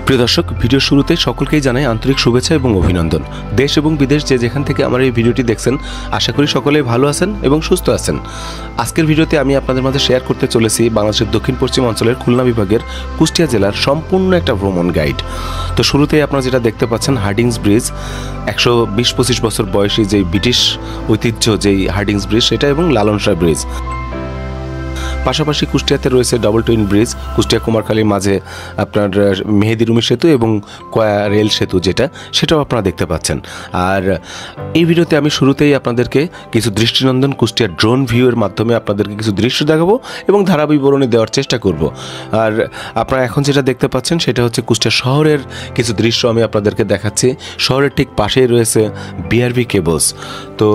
প্রিয় দর্শক, ভিডিও শুরুতে সকলকেই জানাই আন্তরিক শুভেচ্ছা এবং অভিনন্দন। দেশ এবং বিদেশ যে যেখান থেকে আমার এই ভিডিওটি দেখছেন, আশা করি সকলেই ভালো আছেন এবং সুস্থ আছেন। আজকের ভিডিওতে আমি আপনাদের মাঝে শেয়ার করতে চলেছি বাংলাদেশের দক্ষিণ পশ্চিম অঞ্চলের খুলনা বিভাগের কুষ্টিয়া জেলার সম্পূর্ণ একটা ভ্রমণ গাইড। তো শুরুতেই আপনারা যেটা দেখতে পাচ্ছেন, হার্ডিংস ব্রিজ, 120-25 বছর বয়সী যেই ব্রিটিশ ঐতিহ্য যেই হার্ডিংস ব্রিজ সেটা, এবং লালন শাহ ব্রিজ। পাশাপাশি কুষ্টিয়াতে রয়েছে ডাবল টুইন ব্রিজ, কুষ্টিয়া কুমারখালীর মাঝে আপনার মেহেদি রুমি সেতু এবং কয়া রেল সেতু সেটাও আপনারা দেখতে পাচ্ছেন। আর এই ভিডিওতে আমি শুরুতেই আপনাদেরকে কিছু দৃষ্টিনন্দন কুষ্টিয়ার ড্রোন ভিউয়ের মাধ্যমে আপনাদেরকে কিছু দৃশ্য দেখাবো এবং ধারা বিবরণী দেওয়ার চেষ্টা করব। আর আপনারা এখন যেটা দেখতে পাচ্ছেন সেটা হচ্ছে কুষ্টিয়া শহরের কিছু দৃশ্য আমি আপনাদেরকে দেখাচ্ছি। শহরের ঠিক পাশেই রয়েছে বিআরবি কেবলস। তো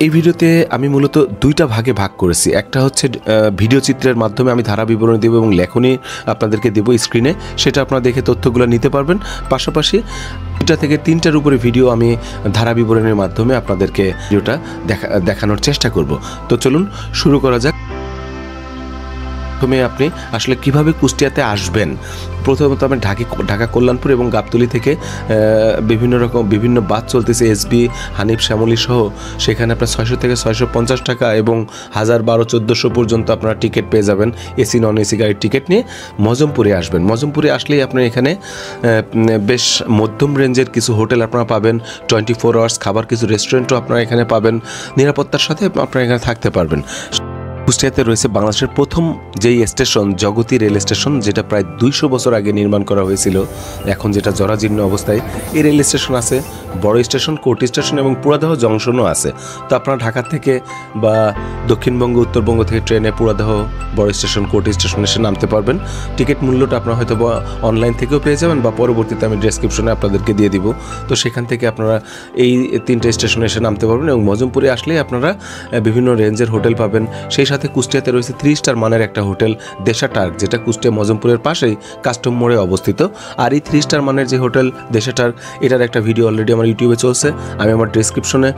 এই ভিডিওতে আমি মূলত দুইটা ভাগে ভাগ করেছি। একটা হচ্ছে ভিডিও চিত্রের মাধ্যমে আমি ধারা বিবরণী দেবো এবং লেখনী আপনাদেরকে দেবো স্ক্রিনে, সেটা আপনারা দেখে তথ্যগুলো নিতে পারবেন। পাশাপাশি 2টা থেকে 3টার উপরে ভিডিও আমি ধারা বিবরণীর মাধ্যমে আপনাদেরকে ভিডিওটা দেখানোর চেষ্টা করব। তো চলুন শুরু করা যাক। প্রথমে আপনি আসলে কিভাবে কুষ্টিয়াতে আসবেন। প্রথমত আপনি ঢাকা কল্যাণপুর এবং গাবতলী থেকে বিভিন্ন বাস চলতেছে, এসবি, হানিফ, শ্যামলী সহ। সেখানে আপনার 600 থেকে 650 টাকা এবং 1000-1200-1400 পর্যন্ত আপনারা টিকিট পেয়ে যাবেন। এসি নন এসি গাড়ির টিকিট নিয়ে মজমপুরে আসবেন। মজমপুরে আসলেই আপনার এখানে বেশ মধ্যম রেঞ্জের কিছু হোটেল আপনারা পাবেন, 24 আওয়ার্স খাবার কিছু রেস্টুরেন্টও আপনারা এখানে পাবেন। নিরাপত্তার সাথে আপনারা এখানে থাকতে পারবেন। কুষ্টিয়াতে রয়েছে বাংলাদেশের প্রথম যেই স্টেশন, জগতী রেল স্টেশন, যেটা প্রায় 200 বছর আগে নির্মাণ করা হয়েছিল, এখন যেটা জরাজীর্ণ অবস্থায়। এই রেল স্টেশন আছে, বড় স্টেশন, কোর্ট স্টেশন এবং পুরাদহ জংশনও আছে। তো আপনারা ঢাকা থেকে বা দক্ষিণবঙ্গ, উত্তরবঙ্গ থেকে ট্রেনে পুরাদহ বড় স্টেশন, কোর্ট স্টেশন এসে নামতে পারবেন। টিকিট মূল্যটা আপনারা হয়তো অনলাইন থেকেও পেয়ে যাবেন বা পরবর্তীতে আমি ডেসক্রিপশনে আপনাদেরকে দিয়ে দিব। তো সেখান থেকে আপনারা এই 3টে স্টেশনে এসে নামতে পারবেন এবং মজমপুরে আসলেই আপনারা বিভিন্ন রেঞ্জের হোটেল পাবেন। সেই সাথে কুষ্টিয়াতে রয়েছে 3 স্টার মানের একটা হোটেল, দেশা টার্ক, যেটা কুষ্টিয়া মজমপুরের পাশেই কাস্টম মোড়ে অবস্থিত। আর এই 3 স্টার মানের যে হোটেল দেশা টার্ক, এটার একটা ভিডিও অলরেডি আমার ইউটিউবে চলছে, আমি আমার ডেসক্রিপশনে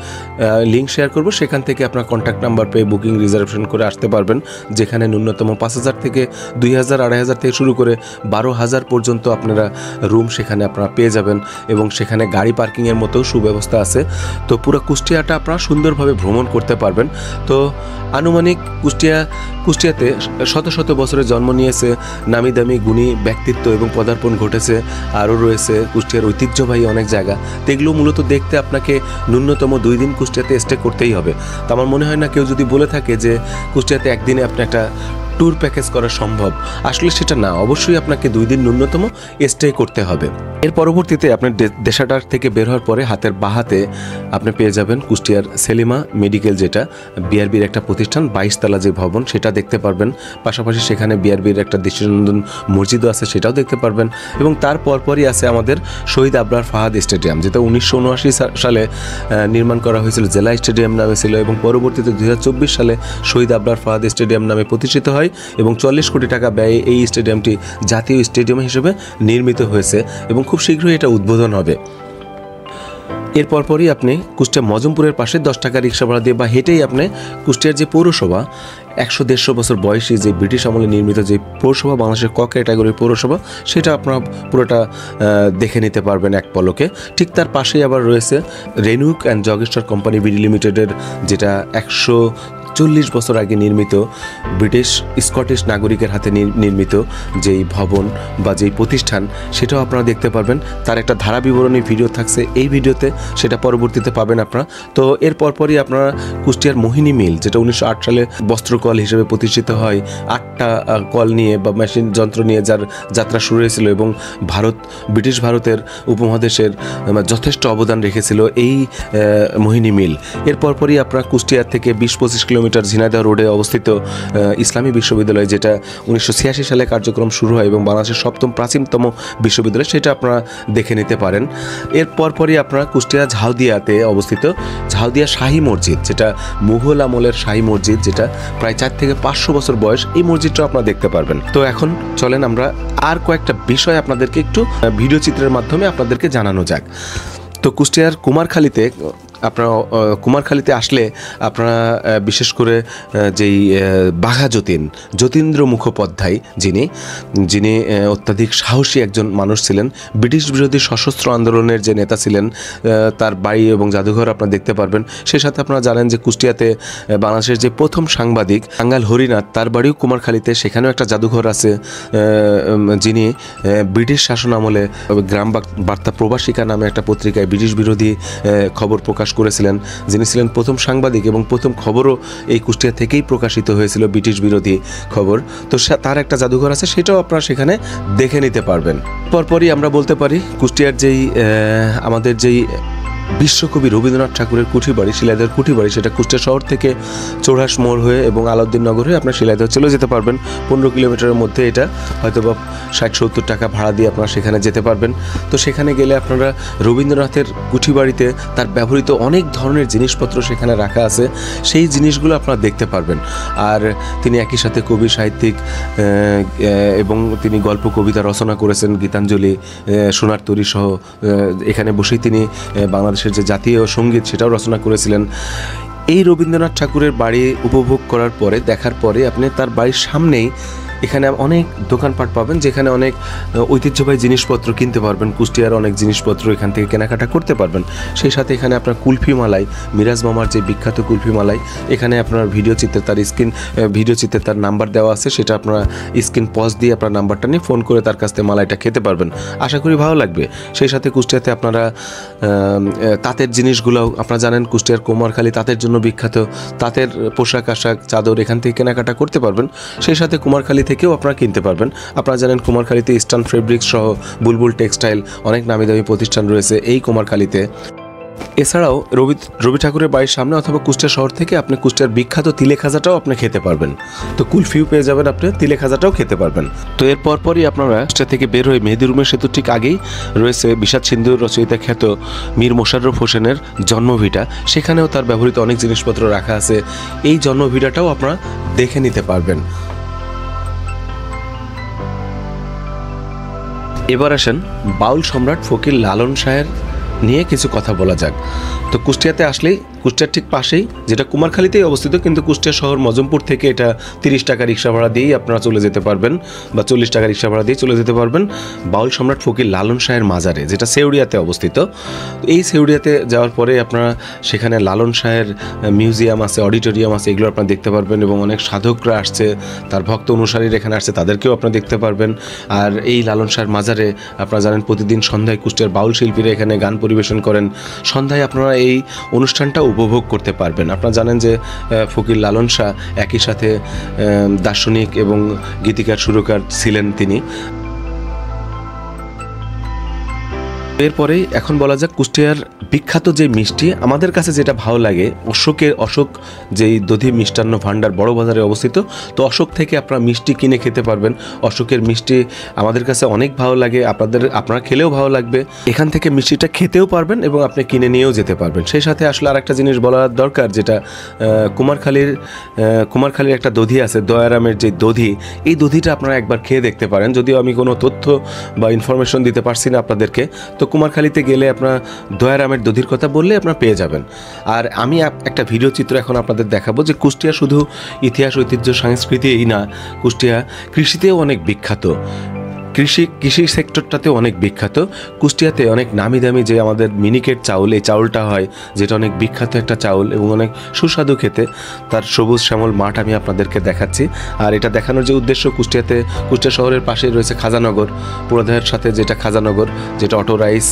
লিঙ্ক শেয়ার করব। সেখান থেকে আপনার কন্ট্যাক্ট নাম্বার পেয়ে বুকিং রিজার্ভেশন করে আসতে পারবেন, যেখানে ন্যূনতম 5000 থেকে 2000, 2500 থেকে শুরু করে 12000 পর্যন্ত আপনারা রুম সেখানে আপনারা পেয়ে যাবেন এবং সেখানে গাড়ি পার্কিংয়ের মতো সুব্যবস্থা আছে। তো পুরো কুষ্টিয়াটা আপনারা সুন্দরভাবে ভ্রমণ করতে পারবেন। তো আনুমানিক কুষ্টিয়াতে শত শত বছরে জন্ম নিয়েছে নামি দামি গুণী ব্যক্তিত্ব এবং পদার্পণ ঘটেছে। আরও রয়েছে কুষ্টিয়ার ঐতিহ্যবাহী অনেক জায়গা। তো এগুলো মূলত দেখতে আপনাকে ন্যূনতম 2 দিন কুষ্টিয়াতে স্টে করতেই হবে। তো আমার মনে হয় না কেউ যদি বলে থাকে যে কুষ্টিয়াতে একদিনে আপনি একটা ট্যুর প্যাকেজ করা সম্ভব, আসলে সেটা না। অবশ্যই আপনাকে 2 দিন ন্যূনতম স্টে করতে হবে। এর পরবর্তীতে আপনি দেশাটার থেকে বের হওয়ার পরে হাতের বাহাতে আপনি পেয়ে যাবেন কুষ্টিয়ার সেলিমা মেডিকেল, যেটা বিআরবির একটা প্রতিষ্ঠান, 22 তলা যে ভবন, সেটা দেখতে পারবেন। পাশাপাশি সেখানে বিআরবির একটা দৃষ্টিনন্দন মসজিদও আছে, সেটাও দেখতে পারবেন। এবং তার পরপরই আছে আমাদের শহীদ আবরার ফাহাদ স্টেডিয়াম, যেটা 1979 সালে নির্মাণ করা হয়েছিল, জেলা স্টেডিয়াম নামে ছিল এবং পরবর্তীতে 2024 সালে শহীদ আবরার ফাহাদ স্টেডিয়াম নামে প্রতিষ্ঠিত হয় এবং 40 কোটি টাকা ব্যয়ে এই স্টেডিয়ামটি জাতীয় স্টেডিয়াম হিসেবে নির্মিত হয়েছে এবং খুব শীঘ্রই এটা উদ্বোধন হবে। এর পরপরই আপনি কুষ্টিয়া মজমপুরের পাশে 10 টাকা রিক্সা ভাড়া দিয়ে বা হেঁটেই আপনি কুষ্টিয়ার যে পৌরসভা, 100-150 বছর বয়সী যে ব্রিটিশ আমলে নির্মিত যে পৌরসভা, বাংলাদেশের ক ক্যাটাগরির পৌরসভা, সেটা আপনারা পুরোটা দেখে নিতে পারবেন এক পলকে। ঠিক তার পাশেই আবার রয়েছে রেনুক অ্যান্ড জগেশ্বর কোম্পানি বিডি লিমিটেডের, যেটা 140 বছর আগে নির্মিত, ব্রিটিশ স্কটিশ নাগরিকের হাতে নির্মিত যেই ভবন বা যেই প্রতিষ্ঠান, সেটাও আপনারা দেখতে পারবেন। তার একটা ধারা বিবরণী ভিডিও থাকছে এই ভিডিওতে, সেটা পরবর্তীতে পাবেন আপনারা। তো এর পরপরই আপনারা কুষ্টিয়ার মোহিনী মিল, যেটা 1908 সালে বস্ত্রকল হিসেবে প্রতিষ্ঠিত হয়, 8টা কল নিয়ে বা মেশিন যন্ত্র নিয়ে যার যাত্রা শুরু হয়েছিল এবং ব্রিটিশ ভারতের উপমহাদেশের যথেষ্ট অবদান রেখেছিল এই মোহিনী মিল। এর পরপরই আপনারা কুষ্টিয়া থেকে 20-25 কিলোমিটার ঝিনাইদহ রোডে অবস্থিত ইসলামী বিশ্ববিদ্যালয়, যেটা 1986 সালে কার্যক্রম শুরু হয় এবং বাংলাদেশের 7ম প্রাচীনতম বিশ্ববিদ্যালয়, সেটা আপনারা দেখে নিতে পারেন। এর পরপরই আপনারা কুষ্টিয়া ঝাউদিয়াতে অবস্থিত ঝাউদিয়া শাহী মসজিদ, যেটা মুঘল আমলের শাহী মসজিদ, যেটা প্রায় 4 থেকে 500 বছর বয়স, এই মসজিদটাও আপনারা দেখতে পারবেন। তো এখন চলেন আমরা আর কয়েকটা বিষয় আপনাদেরকে একটু ভিডিও চিত্রের মাধ্যমে আপনাদেরকে জানানো যাক। তো কুষ্টিয়ার কুমারখালীতে আপনারা কুমারখালীতে আসলে আপনারা বিশেষ করে যেই বাঘা যতীন্দ্র মুখোপাধ্যায় যিনি অত্যাধিক সাহসী একজন মানুষ ছিলেন, ব্রিটিশ বিরোধী সশস্ত্র আন্দোলনের যে নেতা ছিলেন, তার বাড়ি এবং জাদুঘর আপনারা দেখতে পারবেন। সেই সাথে আপনারা জানেন যে কুষ্টিয়াতে বাংলাদেশের যে প্রথম সাংবাদিক কাঙ্গাল হরিনাথ, তার বাড়িও কুমারখালীতে, সেখানেও একটা জাদুঘর আছে। যিনি ব্রিটিশ শাসন আমলে গ্রাম বার্তা প্রবাসিকা নামে একটা পত্রিকায় ব্রিটিশ বিরোধী খবর প্রকাশ করেছিলেন, যিনি ছিলেন প্রথম সাংবাদিক এবং প্রথম খবরও এই কুষ্টিয়া থেকেই প্রকাশিত হয়েছিল, ব্রিটিশ বিরোধী খবর। তো তার একটা জাদুঘর আছে, সেটাও আপনারা সেখানে দেখে নিতে পারবেন। পরপরই আমরা বলতে পারি কুষ্টিয়ার আমাদের যেই বিশ্বকবি রবীন্দ্রনাথ ঠাকুরের কুঠিবাড়ি, শিলাইদহ কুঠিবাড়ি, সেটা কুষ্টিয়া শহর থেকে চৌরাস মোড় হয়ে এবং আলাউদ্দিন নগর হয়ে আপনার শিলাইদহ চলে যেতে পারবেন। 15 কিলোমিটারের মধ্যে এটা, হয়তো বা 60-70 টাকা ভাড়া দিয়ে আপনারা সেখানে যেতে পারবেন। তো সেখানে গেলে আপনারা রবীন্দ্রনাথের কুঠিবাড়িতে তার ব্যবহৃত অনেক ধরনের জিনিসপত্র সেখানে রাখা আছে, সেই জিনিসগুলো আপনারা দেখতে পারবেন। আর তিনি একই সাথে কবি, সাহিত্যিক এবং তিনি গল্প কবিতা রচনা করেছেন, গীতাঞ্জলি, সোনার তরী সহ। এখানে বসেই তিনি বাংলাদেশের যে জাতীয় সঙ্গীত সেটাও রচনা করেছিলেন। এই রবীন্দ্রনাথ ঠাকুরের বাড়ি উপভোগ করার পরে, দেখার পরে আপনি তার বাড়ির সামনেই এখানে অনেক দোকানপাট পাবেন, যেখানে অনেক ঐতিহ্যবাহী জিনিসপত্র কিনতে পারবেন, কুষ্টিয়ার অনেক জিনিসপত্র এখান থেকে কেনাকাটা করতে পারবেন। সেই সাথে এখানে আপনার কুলফি মালাই, মিরাজ মামার যে বিখ্যাত কুলফি মালাই, এখানে আপনার ভিডিও চিত্রে তার নাম্বার দেওয়া আছে, সেটা আপনারা স্ক্রিন পজ দিয়ে আপনার নাম্বারটা নিয়ে ফোন করে তার কাছ থেকে মালাইটা খেতে পারবেন। আশা করি ভালো লাগবে। সেই সাথে কুষ্টিয়াতে আপনারা তাঁতের জিনিসগুলোও, আপনারা জানেন কুষ্টিয়ার কুমারখালী তাঁতের জন্য বিখ্যাত, তাঁতের পোশাক আশাক, চাদর এখান থেকে কেনাকাটা করতে পারবেন। সেই সাথে কুমারখালী থেকেও আপনারা কিনতে পারবেন। আপনারা জানেন কুমারখালীতে ইস্টার্ন ফেব্রিক্স সহ বুলবুল টেক্সটাইল, অনেক নামি দামি প্রতিষ্ঠান রয়েছে এই কুমারখালীতে। এছাড়াও রবি ঠাকুরের বাড়ির সামনে অথবা কুষ্টিয়া শহর থেকে আপনি কুষ্টিয়ার বিখ্যাত তিলে খাজাটাও আপনি খেতে পারবেন। তো কুলফিও পেয়ে যাবেন, আপনি তিলে খাজাটাও খেতে পারবেন। তো এর পরপরই আপনারা কুষ্টিয়া থেকে বের হয়ে মেহেদি রুমের সেতু ঠিক আগেই রয়েছে বিষাদ সিন্ধুর রচয়িতা খ্যাত মীর মোশাররফ হোসেনের জন্মভিটা, সেখানেও তার ব্যবহৃত অনেক জিনিসপত্র রাখা আছে। এই জন্মভিটাটাও আপনারা দেখে নিতে পারবেন। এবার আসেন বাউল সম্রাট ফকির লালন শাহের নিয়ে কিছু কথা বলা যাক। তো কুষ্টিয়াতে আসলেই, কুষ্টিয়ার ঠিক পাশেই, যেটা কুমারখালীতেই অবস্থিত, কিন্তু কুষ্টিয়া শহর মজমপুর থেকে এটা 30 টাকা রিক্সা ভাড়া দিয়েই আপনারা চলে যেতে পারবেন, বা 40 টাকা রিক্সা ভাড়া দিয়ে চলে যেতে পারবেন বাউল সম্রাট ফকির লালন শাহের মাজারে, যেটা সেউড়িয়াতে অবস্থিত। এই সেউড়িয়াতে যাওয়ার পরে আপনারা সেখানে লালন শাহের মিউজিয়াম আছে, অডিটোরিয়াম আছে, এগুলো আপনারা দেখতে পারবেন। এবং অনেক সাধকরা আসছে, তার ভক্ত অনুসারীরা এখানে আসছে, তাদেরকেও আপনারা দেখতে পারবেন। আর এই লালন শাহের মাজারে আপনারা জানেন প্রতিদিন সন্ধ্যায় কুষ্টিয়ার বাউল শিল্পীরা এখানে গান পরিবেশন করেন। সন্ধ্যায় আপনারা এই অনুষ্ঠানটা উপভোগ করতে পারবেন। আপনারা জানেন যে ফকির লালন শাহ একই সাথে দার্শনিক এবং গীতিকার, সুরকার ছিলেন তিনি। এরপরেই এখন বলা যাক কুষ্টিয়ার বিখ্যাত যে মিষ্টি, আমাদের কাছে যেটা ভালো লাগে, অশোক যেই দধি মিষ্টান্ন ভাণ্ডার বড় বাজারে অবস্থিত। তো অশোক থেকে আপনারা মিষ্টি কিনে খেতে পারবেন। অশোকের মিষ্টি আমাদের কাছে অনেক ভালো লাগে, আপনারা খেলেও ভালো লাগবে। এখান থেকে মিষ্টিটা খেতেও পারবেন এবং আপনি কিনে নিয়েও যেতে পারবেন। সেই সাথে আসলে আর একটা জিনিস বলা দরকার, যেটা কুমারখালীর একটা দধি আছে, দয়ারামের যে দধি, এই দধিটা আপনারা একবার খেয়ে দেখতে পারেন। যদিও আমি কোনো তথ্য বা ইনফরমেশন দিতে পারছি না আপনাদেরকে, তো কুমারখালীতে গেলে আপনার দয়ারামের দধির কথা বললে আপনারা পেয়ে যাবেন। আর আমি একটা ভিডিও চিত্র এখন আপনাদের দেখাবো যে কুষ্টিয়া শুধু ইতিহাস, ঐতিহ্য, সংস্কৃতিই না, কুষ্টিয়া কৃষিতেও অনেক বিখ্যাত। কৃষি সেক্টরটাতে অনেক বিখ্যাত। কুষ্টিয়াতে অনেক নামি দামি যে আমাদের মিনিকেট চাউল, এই চাউলটা হয়, যেটা অনেক বিখ্যাত একটা চাউল এবং অনেক সুস্বাদু খেতে। তার সবুজ শ্যামল মাঠ আমি আপনাদেরকে দেখাচ্ছি। আর এটা দেখানোর যে উদ্দেশ্য, কুষ্টিয়া শহরের পাশেই রয়েছে খাজানগর, পুরাদহের সাথে যেটা খাজানগর, যেটা অটো রাইস,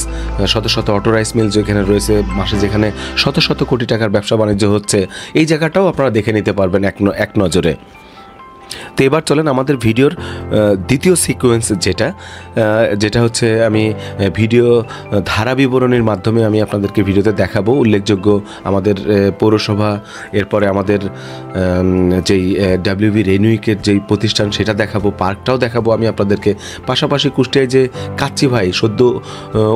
শত শত অটো রাইস মিল যেখানে রয়েছে, মাসে যেখানে শত শত কোটি টাকার ব্যবসা বাণিজ্য হচ্ছে, এই জায়গাটাও আপনারা দেখে নিতে পারবেন এক নজরে। তো এবার চলেন আমাদের ভিডিওর দ্বিতীয় সিকোয়েন্স, যেটা হচ্ছে আমি ভিডিও ধারা বিবরণীর মাধ্যমে আমি আপনাদেরকে ভিডিওতে দেখাবো উল্লেখযোগ্য আমাদের পৌরসভা, এরপরে আমাদের যেই WB রেনুইকের যেই প্রতিষ্ঠান সেটা দেখাবো, পার্কটাও দেখাবো আমি আপনাদেরকে। পাশাপাশি কুষ্টিয়ায় যে কাচ্চি ভাই, সদ্য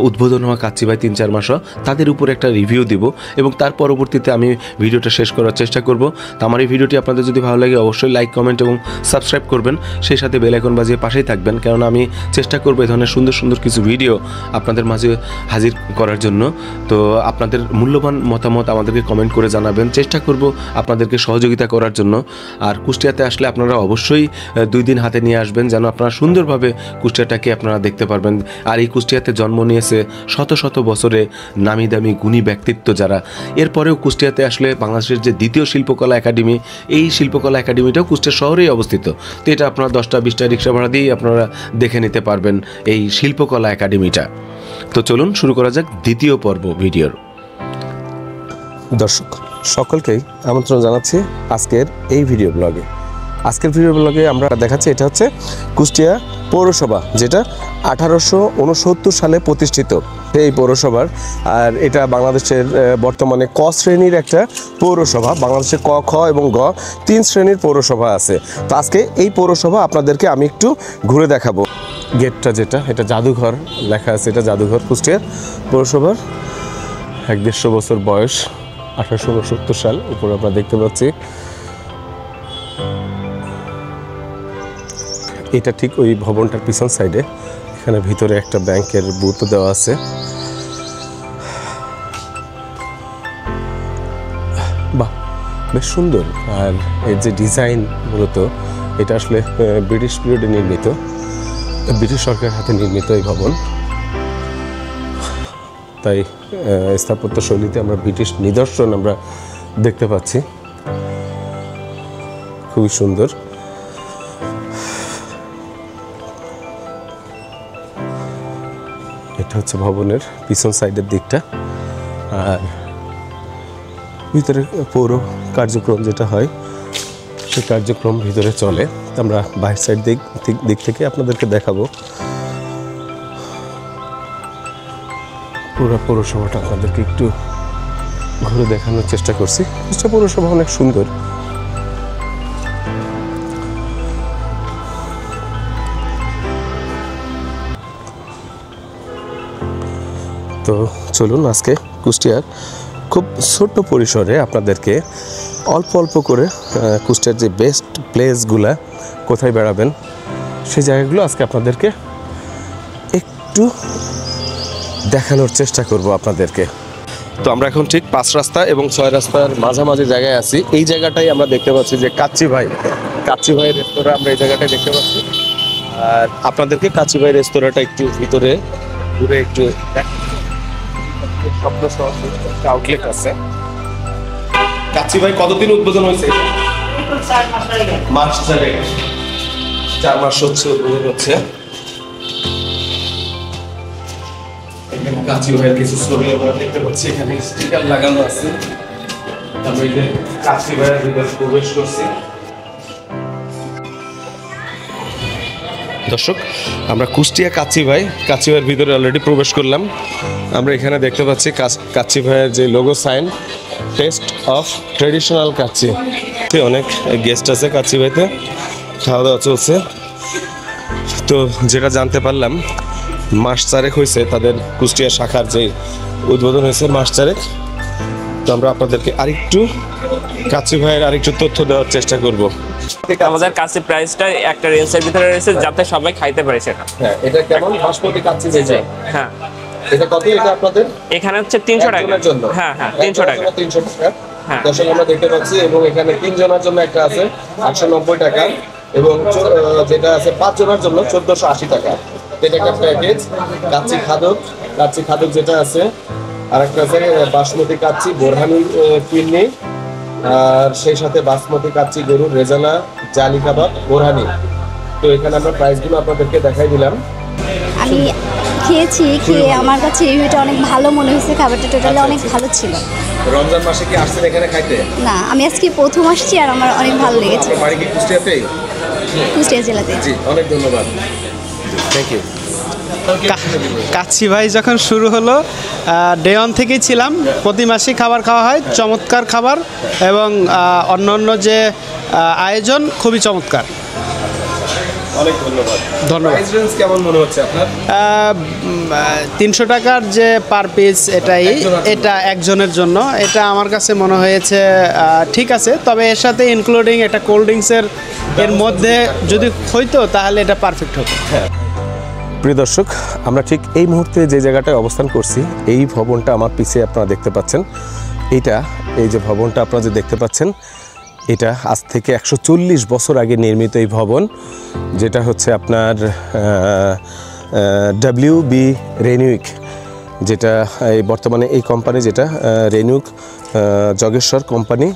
উদ্বোধন হওয়া কাচ্চি ভাই 3-4 মাস, তাদের উপর একটা রিভিউ দিব এবং তার পরবর্তীতে আমি ভিডিওটা শেষ করার চেষ্টা করব। তো আমার এই ভিডিওটি আপনাদের যদি ভালো লাগে অবশ্যই লাইক, কমেন্ট এবং সাবস্ক্রাইব করবেন, সেই সাথে বেল আইকন বাজিয়ে পাশেই থাকবেন, কারণ আমি চেষ্টা করবো এই ধরনের সুন্দর সুন্দর কিছু ভিডিও আপনাদের মাঝে হাজির করার জন্য। তো আপনাদের মূল্যবান মতামত আমাদেরকে কমেন্ট করে জানাবেন, চেষ্টা করব আপনাদেরকে সহযোগিতা করার জন্য। আর কুষ্টিয়াতে আসলে আপনারা অবশ্যই 2 দিন হাতে নিয়ে আসবেন, যেন আপনারা সুন্দরভাবে কুষ্টিয়াটাকে আপনারা দেখতে পারবেন। আর এই কুষ্টিয়াতে জন্ম নিয়েছে শত শত বছরে নামি দামি গুণী ব্যক্তিত্ব যারা। এরপরেও কুষ্টিয়াতে আসলে বাংলাদেশের যে দ্বিতীয় শিল্পকলা একাডেমি, এই শিল্পকলা একাডেমিটাও কুষ্টিয়া শহরেই অবস্থিত। তো এটা আপনারা 10টা-20টা রিক্সা ভাড়া দিয়েই আপনারা দেখে নিতে পারবেন এই শিল্পকলা একাডেমিটা। তো চলুন শুরু করা যাক দ্বিতীয় পর্ব ভিডিওর। দর্শক সকলকেই আমন্ত্রণ জানাচ্ছি আজকের এই ভিডিও ব্লগে। আজকের ভিডিও ব্লগে আমরা দেখাচ্ছি, এটা হচ্ছে কুষ্টিয়া পৌরসভা, যেটা 1869 সালে প্রতিষ্ঠিত এই পৌরসভার। আর এটা বাংলাদেশের বর্তমানে ক শ্রেণীর একটা পৌরসভা। বাংলাদেশে ক, খ এবং গ 3 শ্রেণীর পৌরসভা আছে। তো আজকে এই পৌরসভা আপনাদেরকে আমি একটু ঘুরে দেখাবো। গেটটা যেটা, এটা জাদুঘর লেখা আছে, এটা জাদুঘর কুষ্টিয়া পৌরসভার। 150 বছর বয়স, 1869 সাল উপরে আমরা দেখতে পাচ্ছি। এটা ঠিক ওই ভবনটার পিছন সাইডে, এখানে ভিতরে একটা ব্যাংকের বুথ দেওয়া আছে। বাহ, বেশ সুন্দর। আর এর যে ডিজাইন, মূলত এটা আসলে ব্রিটিশ পিরিয়ডে নির্মিত, ব্রিটিশ সরকারের হাতে নির্মিত এই ভবন। তাই স্থাপত্য শৈলীতে আমরা ব্রিটিশ নিদর্শন আমরা দেখতে পাচ্ছি, খুবই সুন্দর। এটা হচ্ছে ভবনের পিছন সাইডের দিকটা। আর ভিতরে পৌর কার্যক্রম যেটা হয়, সেই কার্যক্রম ভিতরে চলে। আমরা বাইরের সাইড দিক থেকে আপনাদেরকে দেখাবো। পুরো পৌরসভাটা আপনাদেরকে একটু ঘুরে দেখানোর চেষ্টা করছি। কুষ্টিয়া পৌরসভা অনেক সুন্দর। তো চলুন আজকে কুষ্টিয়ার খুব ছোট্ট পরিসরে আপনাদেরকে অল্প অল্প করে কুষ্টিয়ার যে বেস্ট প্লেসগুলা, কোথায় বেড়াবেন সেই জায়গাগুলো আজকে আপনাদেরকে একটু দেখানোর চেষ্টা করব আপনাদেরকে। তো আমরা এখন ঠিক 5 রাস্তা এবং 6 রাস্তার মাঝামাঝি জায়গায় আছি। এই জায়গাটাই আমরা দেখতে পাচ্ছি যে কাচ্চি ভাই রেস্তোরাঁ, আমরা এই জায়গাটাই দেখতে পাচ্ছি। আর আপনাদেরকে কাচ্চি ভাই রেস্তোরাঁটা একটু ভিতরে ঘুরে একটু স্বপ্ন শহর একটা আউটলেট আছে। কাচ্চি ভাই কতদিন উদ্বোধন হয়েছে? 4 মাস হচ্ছে উদ্বোধন হচ্ছে। কাচ্চি ভাইয়ের কিছু ছবি আমরা দেখতে পাচ্ছি, এখানে স্টিকার লাগানো আছে। আমরা এই যে কাচ্চি ভাইয়ের ভিতরে প্রবেশ করছি। দর্শক, আমরা কুষ্টিয়া কাচ্চি ভাইয়ের ভিতরে অলরেডি প্রবেশ করলাম। আমরা এখানে দেখতে পাচ্ছি কাচ্চি ভাইয়ের যে logo sign, taste of traditional kacchi. অনেক গেস্ট আছে কাচ্চি ভাইতে, খাওয়া দাওয়া চলছে। তো যেটা জানতে পারলাম, মাস 4 হয়েছে তাদের কুষ্টিয়া শাখার যে উদ্বোধন হয়েছে, মাস 4। তো আমরা আপনাদেরকে আরেকটু কাচ্চি ভাইয়ের আরেকটু তথ্য দেওয়ার চেষ্টা করব। আমাদের কাছে প্রাইসটা একটা রেঞ্জের ভিতরে রয়েছে, যাতে সবাই খাইতে পারে সেটা। হ্যাঁ, এটা কেমন বাসমতি কাচ্চি? হ্যাঁ, এটা কত? এটা আপনাদের এখানে হচ্ছে 300 টাকা। হ্যাঁ হ্যাঁ, 300 টাকা। 300 টাকা। হ্যাঁ, দর্শক আমরা দেখতে পাচ্ছি। এবং এখানে 3 জনের জন্য একটা আছে 890 টাকা, এবং যেটা আছে 5 জনের জন্য 1480 টাকা। এটা একটা প্যাকেজ। কাচ্চি খাদক যেটা আছে, আর একটা আছে বাসমতি কাচ্চি বোরহানি কিডনি, আর সেই সাথে বাসমতি কাচ্চি গরুর রেজালা জালি কাবাব বোরহানি। তো এখানে আমরা প্রাইসগুলো আপনাদেরকে দেখাই দিলাম। আমি খেয়ে আমার কাছে রিভিউটা অনেক ভালো মনে হয়েছে। খাবারটা টোটালি অনেক ভালো ছিল। রমজান মাসে কি আসছেন এখানে খাইতে? না, আমি আজকে প্রথম আসছি, আর আমার অনেক ভালো লেগেছে। বাড়ি কি কুষ্টিয়াতেই? কুষ্টিয়া জেলাতে। জি, অনেক ধন্যবাদ, থ্যাংক ইউ। কাচ্চি ভাই যখন শুরু হলো, ডে 1 থেকেই ছিলাম। প্রতি মাসেই খাবার খাওয়া হয়, চমৎকার খাবার, এবং অন্য যে আয়োজন খুবই চমৎকার। অনেক ধন্যবাদ। ধন্যবাদ। প্রাইস রেঞ্জ কেমন মনে হচ্ছে আপনার? 300 টাকার যে পার পিস এটা একজনের জন্য, এটা আমার কাছে মনে হয়েছে ঠিক আছে, তবে এর সাথে ইনক্লুডিং একটা কোল্ড ড্রিঙ্কসের এর মধ্যে যদি হইতো তাহলে এটা পারফেক্ট হতো। প্রিয় দর্শক, আমরা ঠিক এই মুহূর্তে যে জায়গাটায় অবস্থান করছি, এই ভবনটা আমার পিছিয়ে আপনারা দেখতে পাচ্ছেন। এই যে ভবনটা আপনারা যে দেখতে পাচ্ছেন, এটা আজ থেকে 140 বছর আগে নির্মিত এই ভবন, যেটা হচ্ছে আপনার WB রেনুইক, যেটা এই বর্তমানে এই কোম্পানি, যেটা রেনুক জগেশ্বর কোম্পানি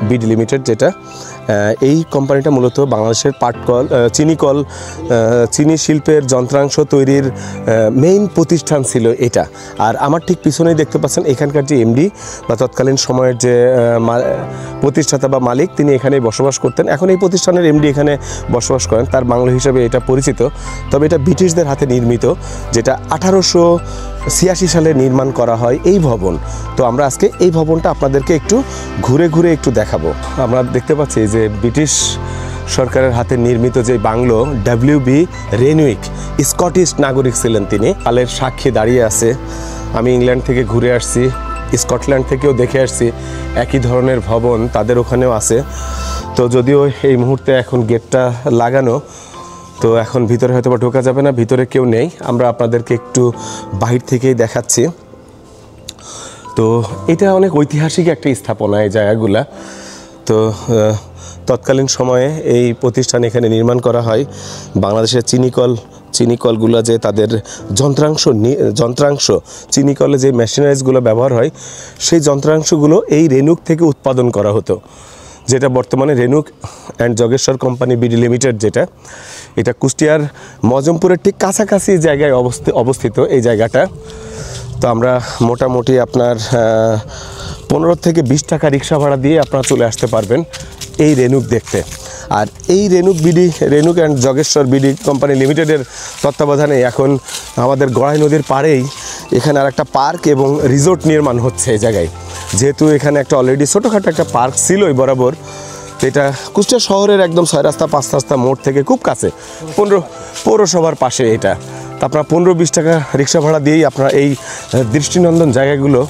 বিডি লিমিটেড, যেটা এই কোম্পানিটা মূলত বাংলাদেশের পাটকল, চিনিকল, চিনি শিল্পের যন্ত্রাংশ তৈরির মেইন প্রতিষ্ঠান ছিল এটা। আর আমার ঠিক পিছনেই দেখতে পাচ্ছেন এখানকার যে এমডি বা তৎকালীন সময়ের যে প্রতিষ্ঠাতা বা মালিক, তিনি এখানেই বসবাস করতেন। এখন এই প্রতিষ্ঠানের এমডি এখানে বসবাস করেন, তার বাংলো হিসাবে এটা পরিচিত। তবে এটা ব্রিটিশদের হাতে নির্মিত, যেটা 1886 সালে নির্মাণ করা হয় এই ভবন। তো আমরা আজকে এই ভবনটা আপনাদেরকে একটু ঘুরে ঘুরে একটু দেখাবো। আমরা দেখতে পাচ্ছি যে ব্রিটিশ সরকারের হাতে নির্মিত যে বাংলো, WB রেনুইক, স্কটিশ নাগরিক ছিলেন তিনি, কালের সাক্ষী দাঁড়িয়ে আছে। আমি ইংল্যান্ড থেকে ঘুরে আসছি, স্কটল্যান্ড থেকেও দেখে আসছি একই ধরনের ভবন তাদের ওখানেও আছে। তো যদিও এই মুহূর্তে এখন গেটটা লাগানো, তো এখন ভিতরে হয়তো বা ঢোকা যাবে না, ভিতরে কেউ নেই। আমরা আপনাদেরকে একটু বাহির থেকেই দেখাচ্ছি। তো এটা অনেক ঐতিহাসিক একটা স্থাপনা এই জায়গাগুলা। তো তৎকালীন সময়ে এই প্রতিষ্ঠান এখানে নির্মাণ করা হয়। বাংলাদেশের চিনিকলগুলো যে তাদের যন্ত্রাংশ চিনিকলে যে মেশিনারিজগুলো ব্যবহার হয়, সেই যন্ত্রাংশগুলো এই রেনুক থেকে উৎপাদন করা হতো, যেটা বর্তমানে রেনুক অ্যান্ড জগেশ্বর কোম্পানি বিডি লিমিটেড, যেটা এটা কুষ্টিয়ার মজমপুরের ঠিক কাছাকাছি জায়গায় অবস্থিত এই জায়গাটা। তো আমরা মোটামুটি আপনার 15 থেকে 20 টাকা রিক্সা ভাড়া দিয়ে আপনারা চলে আসতে পারবেন এই রেনুক দেখতে। আর এই রেনুক অ্যান্ড জগেশ্বর বিডি কোম্পানি লিমিটেডের তত্ত্বাবধানে এখন আমাদের গড়াই নদীর পাড়েই এখানে আর একটা পার্ক এবং রিসোর্ট নির্মাণ হচ্ছে এই জায়গায়। যেহেতু এখানে একটা অলরেডি ছোটোখাটো একটা পার্ক ছিলই বরাবর, এটা কুষ্টিয়া শহরের একদম 6 রাস্তা 5 রাস্তা মোড় থেকে খুব কাছে, 15 পৌরসভার পাশে এটা। তো আপনারা 15-20 টাকা রিক্সা ভাড়া দিয়েই আপনারা এই দৃষ্টিনন্দন জায়গাগুলো,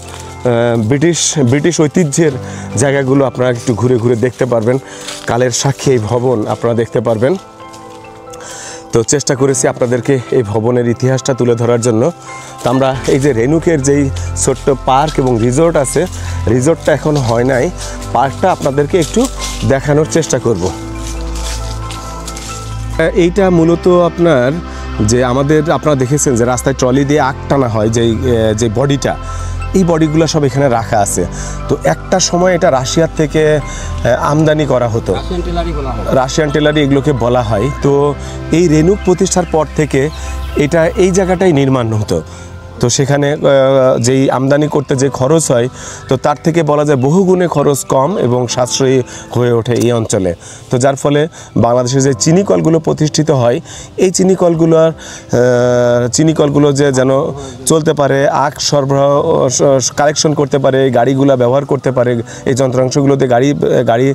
ব্রিটিশ ঐতিহ্যের জায়গাগুলো আপনারা একটু ঘুরে ঘুরে দেখতে পারবেন। কালের সাক্ষী এই ভবন আপনারা দেখতে পারবেন। তো চেষ্টা করেছি আপনাদেরকে এই ভবনের ইতিহাসটা তুলে ধরার জন্য। তো আমরা এই যে রেনুকের যেই ছোট্ট পার্ক এবং রিসোর্ট আছে, রিসোর্টটা এখনও হয় নাই, পার্কটা আপনাদেরকে একটু দেখানোর চেষ্টা করব। এইটা মূলত আপনার যে আপনারা দেখেছেন যে রাস্তায় ট্রলি দিয়ে আগ টানা হয়, যে বডিটা, এই বডিগুলো সব এখানে রাখা আছে। তো একটা সময় এটা রাশিয়ার থেকে আমদানি করা হতো, রাশিয়ান টেলারি এগুলোকে বলা হয়। তো এই রেনুক প্রতিষ্ঠার পর থেকে এটা এই জায়গাটাই নির্মাণ হতো। তো সেখানে যেই আমদানি করতে যে খরচ হয়, তো তার থেকে বলা যায় বহুগুণে খরচ কম এবং সাশ্রয়ী হয়ে ওঠে এই অঞ্চলে। তো যার ফলে বাংলাদেশে যে চিনিকলগুলো প্রতিষ্ঠিত হয়, এই চিনিকলগুলো যে যেন চলতে পারে, আখ সরবরাহ কালেকশন করতে পারে, গাড়িগুলো ব্যবহার করতে পারে, এই যন্ত্রাংশগুলোতে গাড়ি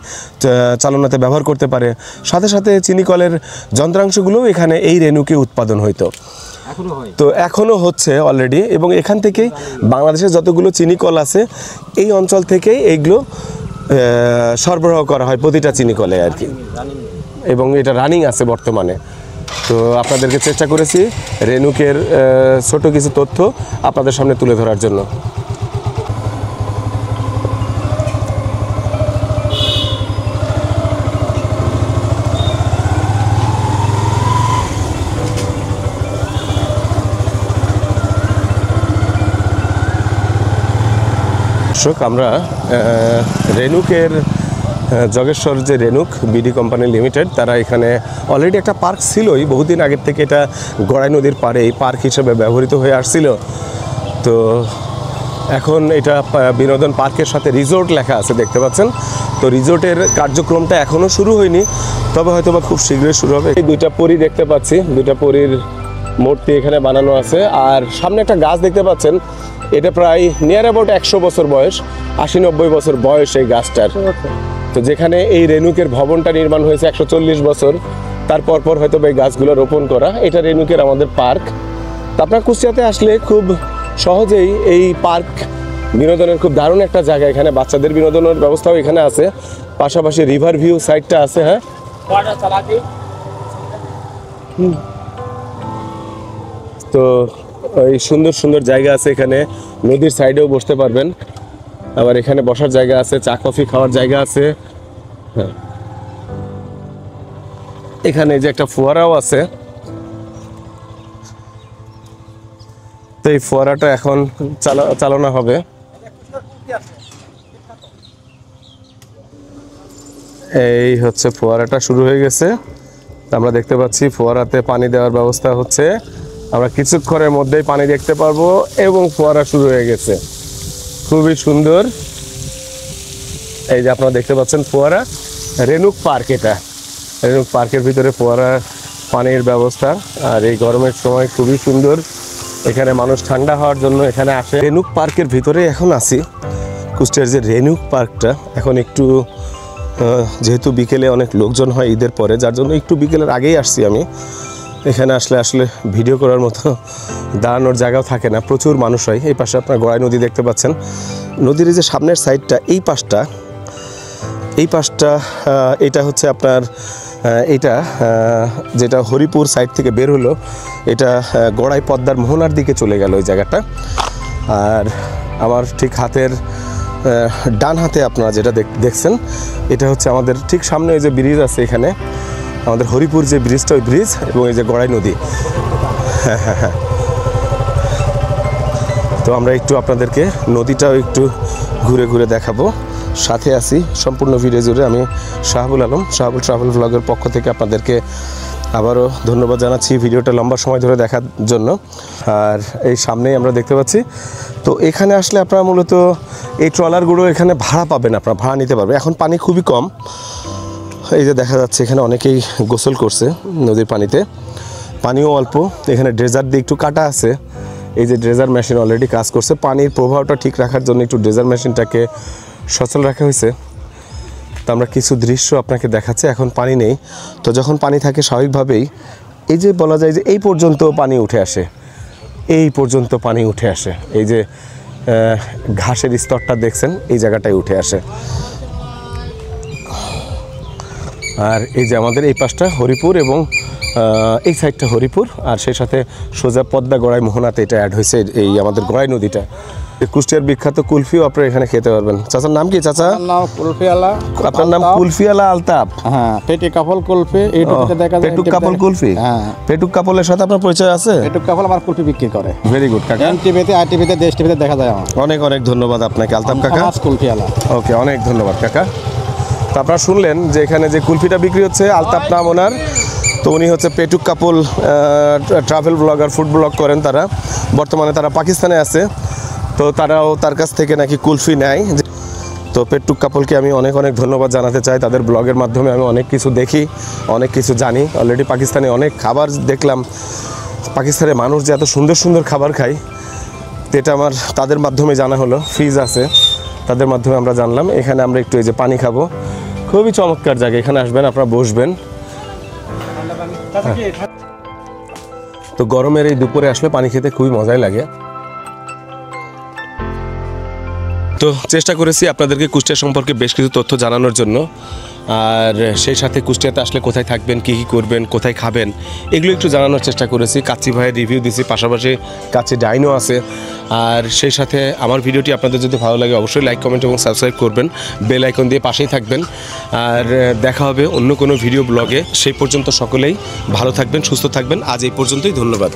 চালনাতে ব্যবহার করতে পারে, সাথে সাথে চিনিকলের যন্ত্রাংশগুলোও এখানে এই রেনুকে উৎপাদন হইতো। তো এখনও হচ্ছে অলরেডি, এবং এখান থেকেই বাংলাদেশের যতগুলো চিনিকল আছে এই অঞ্চল থেকেই এইগুলো সরবরাহ করা হয় প্রতিটা চিনিকলে আর কি, এবং এটা রানিং আছে বর্তমানে। তো আপনাদেরকে চেষ্টা করেছি রেনুকের ছোট কিছু তথ্য আপনাদের সামনে তুলে ধরার জন্য। আমরা রেনুকের জগেশ্বর যে রেনুক বিডি কোম্পানি লিমিটেড, তারা এখানে অলরেডি একটা পার্ক ছিলই, বহুদিন আগের থেকে এটা গড়াই নদীর পাড়ে এই পার্ক হিসেবে ব্যবহৃত হয়ে আসছিল। তো এখন এটা বিনোদন পার্কের সাথে রিসোর্ট লেখা আছে, দেখতে পাচ্ছেন। তো রিসোর্টের কার্যক্রমটা এখনও শুরু হয়নি, তবে হয়তো বা খুব শীঘ্রই শুরু হবে। এই 2টা পরী দেখতে পাচ্ছি, 2টা পরীর মূর্তি এখানে বানানো আছে। আর সামনে একটা গাছ দেখতে পাচ্ছেন, এটা প্রায় নিয়ার অ্যাবাউট 100 বছর বয়স, 80-90 বছর বয়স এই গাছটার। তো যেখানে এই রেনুকের ভবনটা নির্মাণ হয়েছে 140 বছর, তারপর পর হয়তো এই গাছগুলো রোপণ করা। এটা রেনুকের আমাদের পার্ক। তো আপনার কুষ্টিয়াতে আসলে খুব সহজেই এই পার্ক বিনোদনের খুব দারুণ একটা জায়গা। এখানে বাচ্চাদের বিনোদনের ব্যবস্থাও এখানে আছে, পাশাপাশি রিভার ভিউ সাইডটা আছে। হ্যাঁ, তো এই সুন্দর সুন্দর জায়গা আছে এখানে, নদীর সাইডেও বসতে পারবেন, আবার এখানে বসার জায়গা আছে, চা কফি খাওয়ার জায়গা আছে। হ্যাঁ, এখানে যে একটা ফোয়ারাও আছে। তো এই ফোয়ারাটা এখন চালানো হবে। এই হচ্ছে ফোয়ারাটা শুরু হয়ে গেছে। আমরা দেখতে পাচ্ছি ফোয়ারাতে পানি দেওয়ার ব্যবস্থা হচ্ছে। আমরা কিছুক্ষণের মধ্যেই পানি দেখতে পারবো এবং ফোয়ারা শুরু হয়ে গেছে। খুবই সুন্দর। এই যে আপনারা দেখতে পাচ্ছেন ফোয়ারা, রেনুক পার্ক। এটা রেনুক পার্কের ভিতরে ফোয়ারা পানির ব্যবস্থা। আর এই গরমের সময় খুবই সুন্দর। এখানে মানুষ ঠান্ডা হওয়ার জন্য এখানে আসে। রেনুক পার্কের ভিতরে এখন আছি। কুষ্টিয়ার যে রেনুক পার্কটা, এখন একটু যেহেতু বিকেলে অনেক লোকজন হয় ঈদের পরে, যার জন্য একটু বিকেলের আগেই আসছি আমি। এখানে আসলে ভিডিও করার মতো দাঁড়ানোর জায়গাও থাকে না, প্রচুর মানুষ হয়। এই পাশে আপনার গড়াই নদী দেখতে পাচ্ছেন। নদীর যে সামনের সাইডটা, এই পাশটা এটা হচ্ছে আপনার এটা যেটা হরিপুর সাইড থেকে বের হলো, এটা গড়াই পদ্মার মোহনার দিকে চলে গেল ওই জায়গাটা। আর আমার ঠিক হাতের ডান হাতে আপনারা যেটা দেখছেন, এটা হচ্ছে আমাদের ঠিক সামনে ওই যে ব্রিজ আছে, এখানে আমাদের হরিপুর যে ব্রিজটা, ওই ব্রিজ এবং এই যে গড়াই নদী। হ্যাঁ, তো আমরা একটু আপনাদেরকে নদীটাও একটু ঘুরে ঘুরে দেখাবো। সাথে আছি সম্পূর্ণ ভিডিও জুড়ে আমি শাহাবুল আলম, শাহাবুল ট্রাভেল ব্লগের পক্ষ থেকে আপনাদেরকে আবারও ধন্যবাদ জানাচ্ছি ভিডিওটা লম্বা সময় ধরে দেখার জন্য। আর এই সামনেই আমরা দেখতে পাচ্ছি। তো এখানে আসলে আপনারা মূলত এই ট্রলারগুলো এখানে ভাড়া পাবেন, আপনারা ভাড়া নিতে পারবেন। এখন পানি খুবই কম। এই যে দেখা যাচ্ছে এখানে অনেকেই গোসল করছে নদীর পানিতে, পানিও অল্প। এখানে ড্রেজার দিয়ে একটু কাটা আছে। এই যে ড্রেজার মেশিন অলরেডি কাজ করছে। পানির প্রবাহটা ঠিক রাখার জন্য একটু ড্রেজার মেশিনটাকে সচল রাখা হয়েছে। তো আমরা কিছু দৃশ্য আপনাকে দেখাচ্ছি। এখন পানি নেই, তো যখন পানি থাকে স্বাভাবিকভাবেই এই যে বলা যায় যে এই পর্যন্ত পানি উঠে আসে, এই পর্যন্ত পানি উঠে আসে। এই যে ঘাসের স্তরটা দেখছেন, এই জায়গাটায় উঠে আসে। আর এই যে আমাদের এই পাশটা হরিপুর এবং এই সাইডটা হরিপুর, আর সেই সাথে সোজা পদ্মা গড়াই মোহনাতে এটা অ্যাড হয়েছে এই আমাদের গড়াই নদীটা। কুষ্টিয়ার বিখ্যাত কুলফিও আপনারা এখানে খেতে পারবেন। চাচার নাম কি? চাচা নাম কুলফিয়ালা। আপনার নাম কুলফিয়ালা আলতাফ? হ্যাঁ, পেটি কাপল কুলফি। এইটুকুতে দেখা যায় পেটুক কাপল কুলফি। হ্যাঁ, পেটুক কাপলের সাথে আপনার পরিচয় আছে? পেটুক কাপল আমার কুলফি বিক্রি করে। ভেরি গুড কাকা। টিভিতে, আইটিভিতে, দেশ টিভিতে দেখা যায় আমার। অনেক অনেক ধন্যবাদ আপনাকে আলতাফ কাকা। কুলফিয়ালা। ওকে, অনেক ধন্যবাদ কাকা। তো আপনারা শুনলেন যে এখানে যে কুলফিটা বিক্রি হচ্ছে, আলতাফ নাম ওনার। তো উনি হচ্ছে পেটুক কাপল ট্রাভেল ব্লগার, ফুড ব্লগ করেন তারা। বর্তমানে তারা পাকিস্তানে আছে। তো তারাও তার কাছ থেকে নাকি কুলফি নেয়। তো পেটুক কাপলকে আমি অনেক অনেক ধন্যবাদ জানাতে চাই। তাদের ব্লগের মাধ্যমে আমি অনেক কিছু দেখি, অনেক কিছু জানি। অলরেডি পাকিস্তানে অনেক খাবার দেখলাম। পাকিস্তানের মানুষ যে এত সুন্দর সুন্দর খাবার খায়, এটা আমার তাদের মাধ্যমে জানা হলো। ফ্রিজ আছে, তাদের মাধ্যমে আমরা জানলাম। এখানে আমরা একটু এই যে পানি খাবো, খুবই চমৎকার জায়গা। এখানে আসবেন, আপনারা বসবেন। তো গরমের এই দুপুরে আসলে পানি খেতে খুবই মজাই লাগে। তো চেষ্টা করেছি আপনাদেরকে কুষ্টিয়া সম্পর্কে বেশ কিছু তথ্য জানানোর জন্য। আর সেই সাথে কুষ্টিয়াতে আসলে কোথায় থাকবেন, কী কী করবেন, কোথায় খাবেন, এগুলো একটু জানানোর চেষ্টা করেছি। কাচ্চি ভাইয়ের রিভিউ দিছি, পাশাপাশি কাচ্চি ডাইনও আছে। আর সেই সাথে আমার ভিডিওটি আপনাদের যদি ভালো লাগে অবশ্যই লাইক, কমেন্ট এবং সাবস্ক্রাইব করবেন। বেল আইকন দিয়ে পাশেই থাকবেন। আর দেখা হবে অন্য কোনো ভিডিও ব্লগে। সেই পর্যন্ত সকলেই ভালো থাকবেন, সুস্থ থাকবেন। আজ এই পর্যন্তই, ধন্যবাদ।